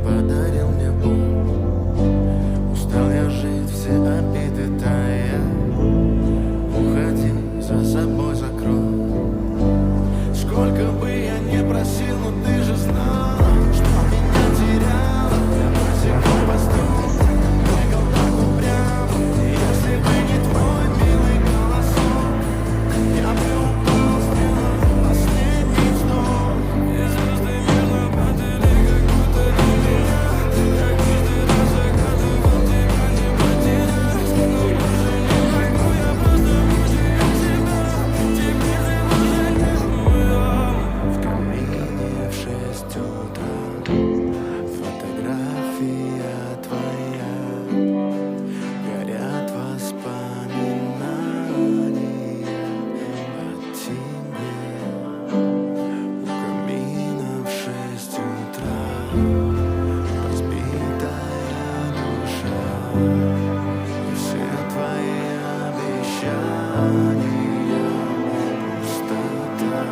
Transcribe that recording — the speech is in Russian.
подарил мне Бог. Устал я жить, все обиды тая. Уходи, за собой закрой. Сколько бы я не просил, но ты же знала, что меня теряла. Я босиком по струнам бегал так упрямо. Если бы не твой милый голосок, я бы упал, сделал последний вздох. И звезды мирно падали, как будто для меня. Я каждый раз загадывал тебя не потерять. Но больше не могу, я просто потерял тебя. Теперь ты уже не моя. В камине в 6 утра фотография твоя. Горят воспоминания о тебе. У камина в 6 утра разбитая душа. И все твои обещания пустота.